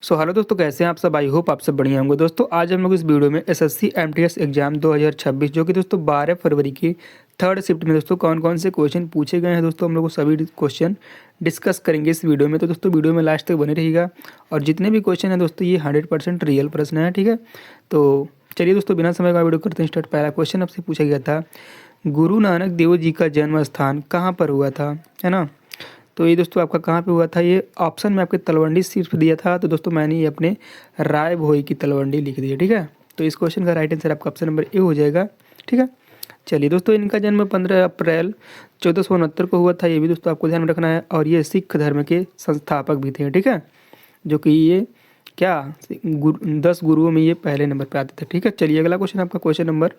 So hello दोस्तों, कैसे हैं आप सब। आई होप आप सब बढ़िया होंगे। दोस्तों आज हम लोग इस वीडियो में एसएससी एमटीएस एग्जाम 2026 जो कि दोस्तों 12 फरवरी की थर्ड शिफ्ट में दोस्तों कौन कौन से क्वेश्चन पूछे गए हैं दोस्तों हम लोग वो सभी क्वेश्चन डिस्कस करेंगे इस वीडियो में। तो दोस्तों वीडियो में लास्ट तक बने रहिएगा। और जितने भी क्वेश्चन हैं दोस्तों ये 100% रियल प्रश्न है, ठीक है। तो चलिए दोस्तों बिना समय का वीडियो करते हैं स्टार्ट। पहला क्वेश्चन आपसे पूछा गया था, गुरु नानक देव जी का जन्म स्थान कहाँ पर हुआ था, है ना। तो ये दोस्तों आपका कहाँ पे हुआ था, ये ऑप्शन में आपके तलवंडी सिर्फ दिया था। तो दोस्तों मैंने ये अपने राय भोई की तलवंडी लिख दी है, ठीक है। तो इस क्वेश्चन का राइट आंसर आपका ऑप्शन नंबर ए हो जाएगा, ठीक है। चलिए दोस्तों, इनका जन्म 15 अप्रैल 1469 को हुआ था, ये भी दोस्तों आपको ध्यान में रखना है। और ये सिख धर्म के संस्थापक भी थे, ठीक है। जो कि ये क्या 10 गुरुओं में ये पहले नंबर पर आते थे, ठीक है। चलिए अगला क्वेश्चन आपका क्वेश्चन नंबर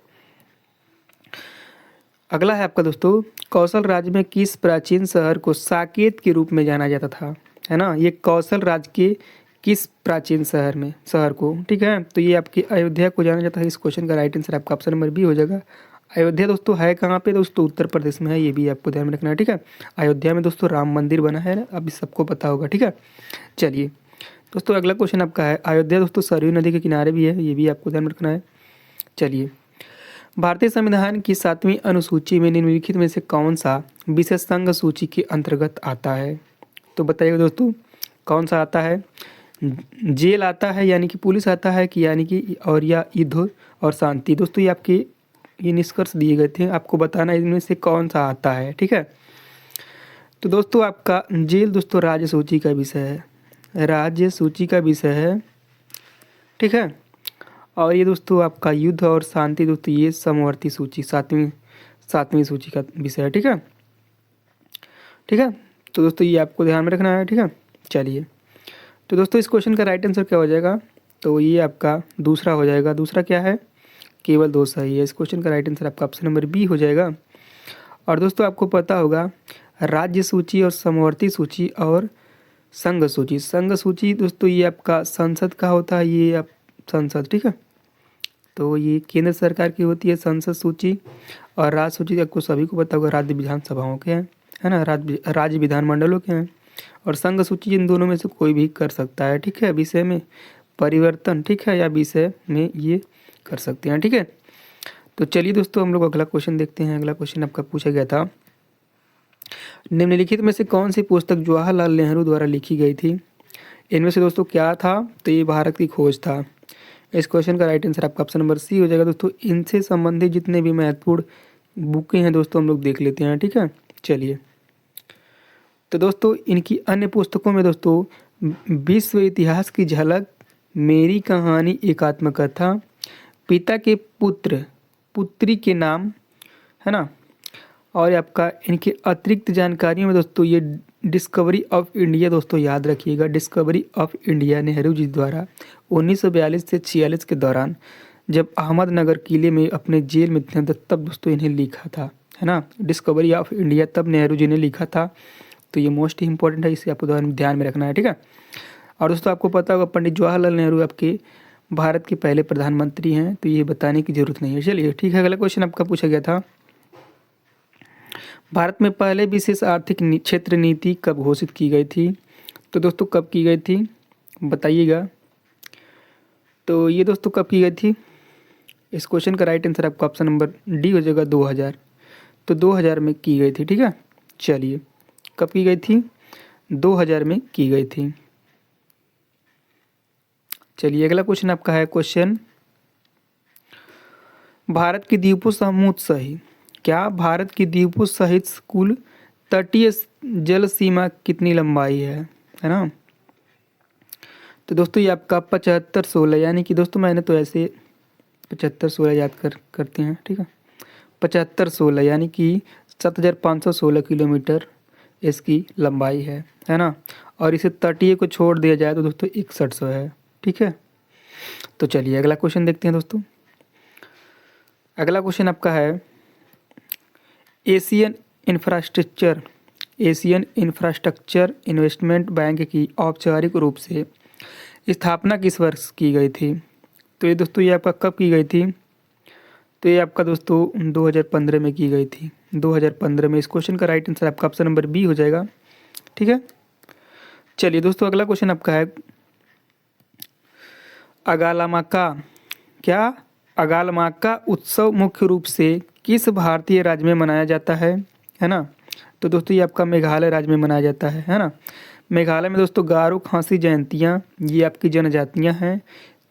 अगला है आपका दोस्तों, कौशल राज्य में किस प्राचीन शहर को साकेत के रूप में जाना जाता था, है ना। ये कौशल राज्य के किस प्राचीन शहर को, ठीक है। तो ये आपकी अयोध्या को जाना जाता है। इस क्वेश्चन का राइट आंसर आपका ऑप्शन नंबर बी हो जाएगा। अयोध्या दोस्तों है कहाँ पे, दोस्तों उत्तर प्रदेश में है, ये भी आपको ध्यान में रखना है, ठीक है। अयोध्या में दोस्तों राम मंदिर बना है ना, अभी सबको पता होगा, ठीक है। चलिए दोस्तों अगला क्वेश्चन आपका है, अयोध्या दोस्तों सरयू नदी के किनारे भी है, ये भी आपको ध्यान में रखना है। चलिए, भारतीय संविधान की 7वीं अनुसूची में निम्नलिखित में से कौन सा विषय संघ सूची के अंतर्गत आता है। तो बताइएगा दोस्तों कौन सा आता है। जेल आता है यानी कि पुलिस आता है कि यानी कि और या युद्ध और शांति। दोस्तों ये आपके ये निष्कर्ष दिए गए थे, आपको बताना इनमें से कौन सा आता है, ठीक है। तो दोस्तों आपका जेल दोस्तों राज्य सूची का विषय है, राज्य सूची का विषय है, ठीक है। और ये दोस्तों आपका युद्ध और शांति दोस्तों ये समवर्ती सूची सातवीं सातवीं सूची का विषय है, ठीक है, ठीक है। तो दोस्तों ये आपको ध्यान में रखना है, ठीक है। चलिए तो दोस्तों इस क्वेश्चन का राइट आंसर क्या हो जाएगा, तो ये आपका दूसरा हो जाएगा। दूसरा क्या है, केवल दो सही है। इस क्वेश्चन का राइट आंसर आपका ऑप्शन नंबर बी हो जाएगा। और दोस्तों आपको पता होगा राज्य सूची और समवर्ती सूची और संघ सूची। संघ सूची दोस्तों ये आपका संसद का होता है, ये आप संसद, ठीक है। तो ये केंद्र सरकार की होती है संसद सूची। और राज्य सूची आपको सभी को पता होगा राज्य विधानसभाओं के हैं, है ना, राज्य विधानमंडलों के हैं। और संघ सूची इन दोनों में से कोई भी कर सकता है, ठीक है, विषय में परिवर्तन, ठीक है, या विषय में ये कर सकते हैं, ठीक है। तो चलिए दोस्तों हम लोग अगला क्वेश्चन देखते हैं। अगला क्वेश्चन आपका पूछा गया था, निम्नलिखित में से कौन सी पुस्तक जवाहरलाल नेहरू द्वारा लिखी गई थी। इनमें से दोस्तों क्या था, तो ये भारत की खोज था। इस क्वेश्चन का राइट आंसर आपका ऑप्शन नंबर सी हो जाएगा। दोस्तों इनसे संबंधित जितने भी महत्वपूर्ण बुकें हैं दोस्तों हम लोग देख लेते हैं, ठीक है। चलिए तो दोस्तों इनकी अन्य पुस्तकों में दोस्तों विश्व इतिहास की झलक, मेरी कहानी एक आत्मकथा, पिता के पुत्र पुत्री के नाम, है ना। और आपका इनके अतिरिक्त जानकारियों में दोस्तों ये डिस्कवरी ऑफ इंडिया, दोस्तों याद रखिएगा, discovery of India Nehru ji द्वारा 1942 से 46 के दौरान जब अहमदनगर किले में अपने जेल में थे तब दोस्तों इन्हें लिखा था, है ना। डिस्कवरी ऑफ इंडिया तब नेहरू जी ने लिखा था। तो ये मोस्ट इंपॉर्टेंट है, इसे आपको ध्यान में रखना है, ठीक है। और दोस्तों आपको पता होगा पंडित जवाहरलाल नेहरू आपके भारत के पहले प्रधानमंत्री हैं, तो ये बताने की जरूरत नहीं है। चलिए ठीक है, अगला क्वेश्चन आपका पूछा गया था, भारत में पहले विशेष आर्थिक क्षेत्र नीति कब घोषित की गई थी। तो दोस्तों कब की गई थी बताइएगा। तो ये दोस्तों कब की गई थी, इस क्वेश्चन का राइट आंसर आपका ऑप्शन नंबर डी हो जाएगा, 2000। तो 2000 में की गई थी, ठीक है। चलिए कब की गई थी, 2000 में की गई थी। चलिए अगला क्वेश्चन आपका है क्वेश्चन, भारत की द्वीपों समूह सही, क्या भारत की द्वीपों सहित कुल तटीय जल सीमा कितनी लंबाई है ना। तो दोस्तों ये आपका 75-16 यानी कि दोस्तों मैंने तो ऐसे 75-16 याद करते हैं, ठीक है। 75-16 यानी कि 7516 किलोमीटर इसकी लंबाई है ना। और इसे तटीय को छोड़ दिया जाए तो दोस्तों 6100 है, ठीक है। तो चलिए अगला क्वेश्चन देखते हैं दोस्तों। अगला क्वेश्चन आपका है, एशियन इंफ्रास्ट्रक्चर इन्वेस्टमेंट बैंक की औपचारिक रूप से स्थापना किस वर्ष की गई थी। तो ये दोस्तों ये आपका कब की गई थी, तो ये आपका दोस्तों 2015 में की गई थी, 2015 में। इस क्वेश्चन का राइट आंसर आपका ऑप्शन नंबर बी हो जाएगा, ठीक है। चलिए दोस्तों अगला क्वेश्चन आपका है, अगालामाका क्या अगालमाका उत्सव मुख्य रूप से किस भारतीय राज्य में मनाया जाता है ना। तो दोस्तों ये आपका मेघालय राज्य में मनाया जाता है ना। मेघालय में दोस्तों गारो खासी जयंतियाँ ये आपकी जनजातियाँ हैं।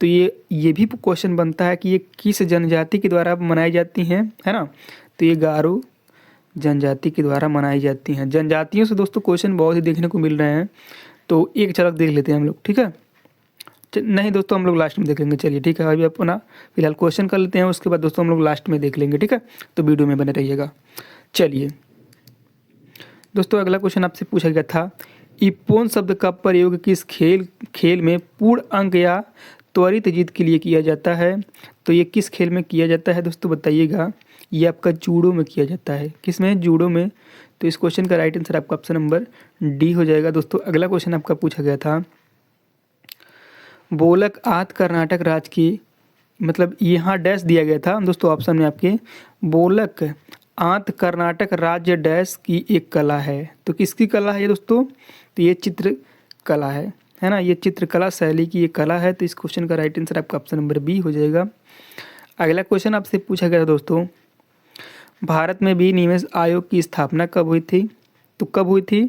तो ये भी क्वेश्चन बनता है कि ये किस जनजाति के द्वारा मनाई जाती हैं, है ना। तो ये गारो जनजाति के द्वारा मनाई जाती हैं। जनजातियों से दोस्तों क्वेश्चन बहुत ही देखने को मिल रहे हैं, तो एक झलक देख लेते हैं हम लोग, ठीक है। नहीं दोस्तों हम लोग लास्ट में देख लेंगे, चलिए ठीक है। अभी अपना फिलहाल क्वेश्चन कर लेते हैं, उसके बाद दोस्तों हम लोग लास्ट में देख लेंगे, ठीक है। तो वीडियो में बने रहिएगा। चलिए दोस्तों अगला क्वेश्चन आपसे पूछा गया था, इप्पोन शब्द का प्रयोग किस खेल में पूर्ण अंक या त्वरित जीत के लिए किया जाता है। तो ये किस खेल में किया जाता है दोस्तों बताइएगा। ये आपका जूडो में किया जाता है। किस में? जूडो में। तो इस क्वेश्चन का राइट आंसर आपका ऑप्शन नंबर डी हो जाएगा। दोस्तों अगला क्वेश्चन आपका पूछा गया था, बोलक आत कर्नाटक राज्य की, मतलब यहाँ डैश दिया गया था दोस्तों ऑप्शन में आपके, बोलक आत कर्नाटक राज्य डैश की एक कला है। तो किसकी कला है ये दोस्तों? तो ये चित्र कला है ना। ये चित्रकला शैली की एक कला है। तो इस क्वेश्चन का राइट आंसर आपका ऑप्शन नंबर बी हो जाएगा। अगला क्वेश्चन आपसे पूछा गया था दोस्तों, भारत में भी निवेश आयोग की स्थापना कब हुई थी। तो कब हुई थी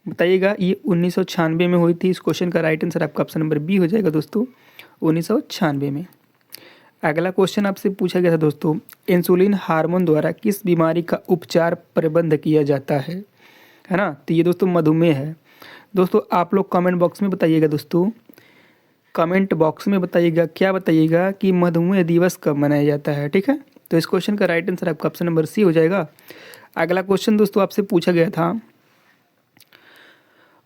बताइएगा। ये 1996 में हुई थी। इस क्वेश्चन का राइट आंसर आपका ऑप्शन नंबर बी हो जाएगा दोस्तों, 1996 में। अगला क्वेश्चन आपसे पूछा गया था दोस्तों, इंसुलिन हार्मोन द्वारा किस बीमारी का उपचार प्रबंध किया जाता है ना। तो ये दोस्तों मधुमेह है। दोस्तों आप लोग कमेंट बॉक्स में बताइएगा दोस्तों, कमेंट बॉक्स में बताइएगा, क्या बताइएगा कि मधुमेह दिवस कब मनाया जाता है, ठीक है। तो इस क्वेश्चन का राइट आंसर आपका ऑप्शन नंबर सी हो जाएगा। अगला क्वेश्चन दोस्तों आपसे पूछा गया था,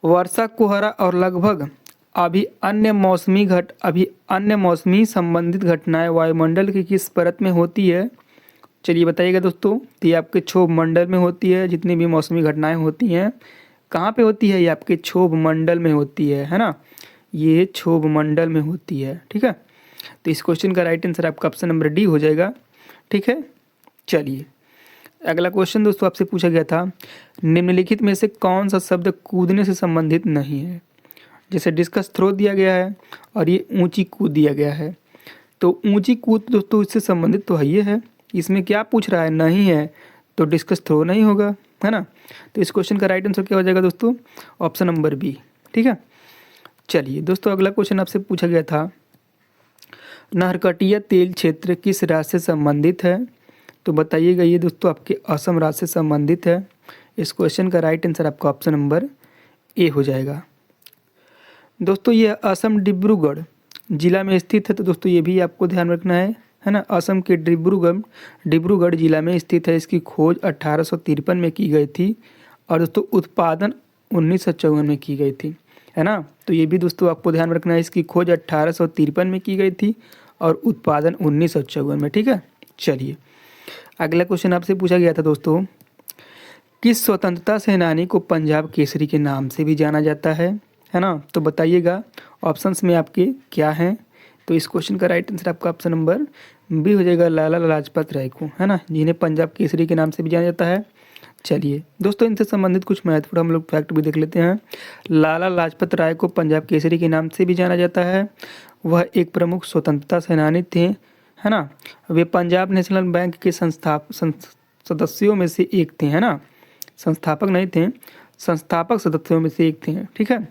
वर्षा, कोहरा और लगभग अभी अन्य मौसमी संबंधित घटनाएं वायुमंडल की किस परत में होती है। चलिए बताइएगा दोस्तों। तो ये आपके क्षोभ मंडल में होती है। जितनी भी मौसमी घटनाएं होती हैं कहाँ पे होती है? ये आपके क्षोभ मंडल में होती है ना। ये क्षोभ मंडल में होती है, ठीक है। तो इस क्वेश्चन का राइट आंसर आपका ऑप्शन नंबर डी हो जाएगा, ठीक है। चलिए अगला क्वेश्चन दोस्तों आपसे पूछा गया था, निम्नलिखित में से कौन सा शब्द कूदने से संबंधित नहीं है। जैसे डिस्कस थ्रो दिया गया है और ये ऊंची कूद दिया गया है। तो ऊंची कूद दोस्तों इससे संबंधित तो है ये है। इसमें क्या पूछ रहा है? नहीं है, तो डिस्कस थ्रो नहीं होगा, है ना। तो इस क्वेश्चन का राइट आंसर क्या हो जाएगा दोस्तों? ऑप्शन नंबर बी, ठीक है। चलिए दोस्तों अगला क्वेश्चन आपसे पूछा गया था, नहरकटिया तेल क्षेत्र किस राज्य से संबंधित है। तो बताइएगा। ये दोस्तों आपके असम राज्य से संबंधित है। इस क्वेश्चन का राइट आंसर आपका ऑप्शन नंबर ए हो जाएगा। दोस्तों ये असम डिब्रूगढ़ जिला में स्थित है। तो दोस्तों ये भी आपको ध्यान रखना है ना। असम के डिब्रूगढ़ जिला में स्थित है। इसकी खोज 1853 में की गई थी और दोस्तों उत्पादन 1954 में की गई थी, है ना। तो ये भी दोस्तों आपको ध्यान रखना है। इसकी खोज 1853 में की गई थी और उत्पादन 1954 में, ठीक है। चलिए अगला क्वेश्चन आपसे पूछा गया था दोस्तों, किस स्वतंत्रता सेनानी को पंजाब केसरी के नाम से भी जाना जाता है ना। तो बताइएगा ऑप्शंस में आपके क्या हैं। तो इस क्वेश्चन का राइट आंसर आपका ऑप्शन नंबर बी हो जाएगा, लाला लाजपत राय को, है ना, जिन्हें पंजाब केसरी के नाम से भी जाना जाता है। चलिए दोस्तों इनसे संबंधित कुछ महत्वपूर्ण हम लोग फैक्ट भी देख लेते हैं। लाला लाजपत राय को पंजाब केसरी के नाम से भी जाना जाता है। वह एक प्रमुख स्वतंत्रता सेनानी थे, है ना। वे पंजाब नेशनल बैंक के सदस्यों में से एक थे, है ना। संस्थापक नहीं थे, संस्थापक सदस्यों में से एक थे, ठीक है।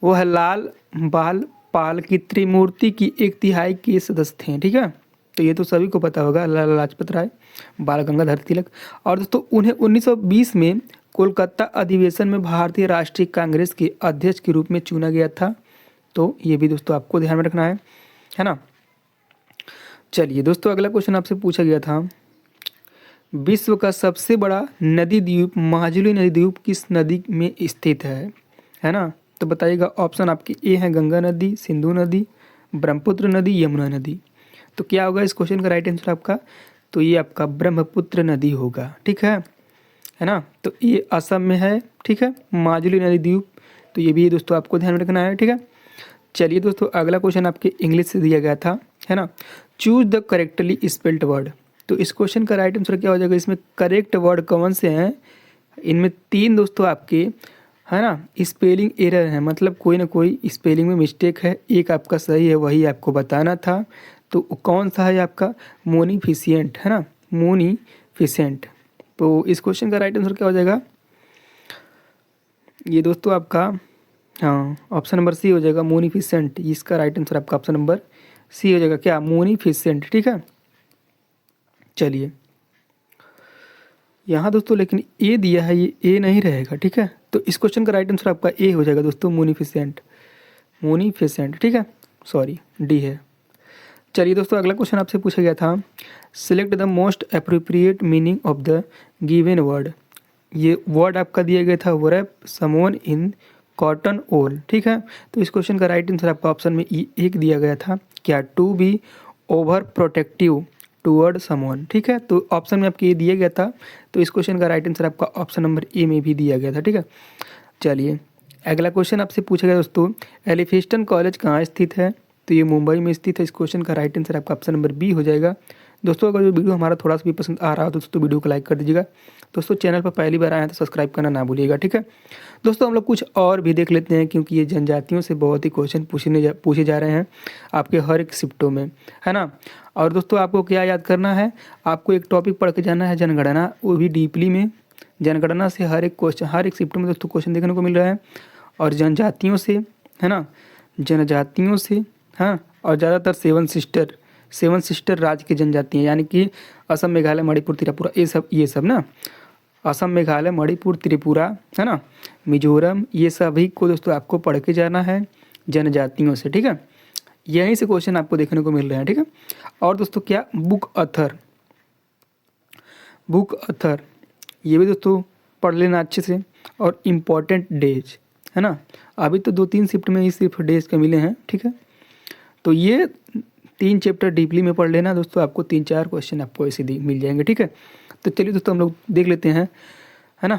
वह लाल बाल पाल की त्रिमूर्ति की 1/3 के सदस्य थे, ठीक है। तो ये तो सभी को पता होगा, लाला लाजपत राय, बाल गंगाधर तिलक। और दोस्तों उन्हें 1920 में कोलकाता अधिवेशन में भारतीय राष्ट्रीय कांग्रेस के अध्यक्ष के रूप में चुना गया था। तो ये भी दोस्तों आपको ध्यान में रखना है ना। चलिए दोस्तों अगला क्वेश्चन आपसे पूछा गया था, विश्व का सबसे बड़ा नदी द्वीप माजुली नदी द्वीप किस नदी में स्थित है ना। तो बताइएगा। ऑप्शन आपके ए है, गंगा नदी, सिंधु नदी, ब्रह्मपुत्र नदी, यमुना नदी। तो क्या होगा इस क्वेश्चन का राइट आंसर आपका? तो ये आपका ब्रह्मपुत्र नदी होगा, ठीक है ना। तो ये असम में है, ठीक है, माजुली नदी द्वीप। तो ये भी दोस्तों आपको ध्यान में रखना है, ठीक है। चलिए दोस्तों अगला क्वेश्चन आपके इंग्लिश से दिया गया था, है ना, choose the correctly spelled word. तो इस क्वेश्चन का राइट आंसर क्या हो जाएगा? इसमें करेक्ट वर्ड कौन से हैं? इनमें 3 दोस्तों आपके है ना, स्पेलिंग एरर है, मतलब कोई ना कोई स्पेलिंग में मिस्टेक है, एक आपका सही है, वही आपको बताना था। तो कौन सा है आपका? मोनिफिशिएंट, है ना, मोनिफिसेंट। तो इस क्वेश्चन का राइट आंसर क्या हो जाएगा? ये दोस्तों आपका, हाँ, ऑप्शन नंबर सी हो जाएगा, मोनिफिसेंट। इसका राइट आंसर आपका ऑप्शन नंबर सी हो जाएगा, क्या? मोनिफिसेंट। ठीक है, चलिए यहाँ दोस्तों लेकिन ए दिया है, ये ए नहीं रहेगा। ठीक है, तो इस क्वेश्चन का राइट आंसर आपका ए हो जाएगा दोस्तों, मोनिफिसेंट। मोनिफिसेंट, ठीक है, सॉरी डी है। चलिए दोस्तों अगला क्वेश्चन आपसे पूछा गया था, select the most appropriate meaning of the given word. ये वर्ड आपका दिया गया था, वरप समोन इन कॉटन ओल। ठीक है, तो इस क्वेश्चन का राइट आंसर आपका ऑप्शन में ई एक दिया गया था, क्या? To be overprotective toward someone. ठीक है, तो ऑप्शन में आपके ये दिया गया था, तो इस क्वेश्चन का राइट आंसर आपका ऑप्शन नंबर ए में भी दिया गया था। ठीक है, चलिए अगला क्वेश्चन आपसे पूछा गया दोस्तों, एलिफिस्टन कॉलेज कहाँ स्थित है? तो ये मुंबई में स्थित है। इस क्वेश्चन का राइट आंसर आपका ऑप्शन नंबर बी हो जाएगा। दोस्तों अगर जो वीडियो हमारा थोड़ा सा भी पसंद आ रहा हो दोस्तों, वीडियो को लाइक कर दीजिएगा। दोस्तों चैनल पर पहली बार आए हैं तो सब्सक्राइब करना ना भूलिएगा। ठीक है दोस्तों, हम लोग कुछ और भी देख लेते हैं, क्योंकि ये जनजातियों से बहुत ही क्वेश्चन पूछे जा रहे हैं आपके हर एक शिफ्टों में, है ना। और दोस्तों आपको क्या याद करना है, आपको एक टॉपिक पढ़ के जाना है, जनगणना, वो भी डीपली में। जनगणना से हर एक क्वेश्चन, हर एक शिफ्ट में दोस्तों क्वेश्चन देखने को मिल रहा है, और जनजातियों से, है ना, जनजातियों से, हाँ, और ज़्यादातर सेवन सिस्टर राज्य की जनजातियाँ, यानी कि असम, मेघालय, मणिपुर, त्रिपुरा, ये सब ना, असम, मेघालय, मणिपुर, त्रिपुरा, है ना, मिजोरम, ये सभी को दोस्तों आपको पढ़ के जाना है जनजातियों से। ठीक है, यहीं से क्वेश्चन आपको देखने को मिल रहे हैं। ठीक है, और दोस्तों क्या? बुक अथर, ये भी दोस्तों पढ़ लेना अच्छे से। और इम्पॉर्टेंट डेज, है ना, अभी तो 2-3 शिफ्ट में ही सिर्फ डेज के मिले हैं। ठीक है, तो ये 3 चैप्टर डीपली में पढ़ लेना दोस्तों, आपको 3-4 क्वेश्चन आपको ऐसे मिल जाएंगे। ठीक है, तो चलिए दोस्तों हम लोग देख लेते हैं, है ना,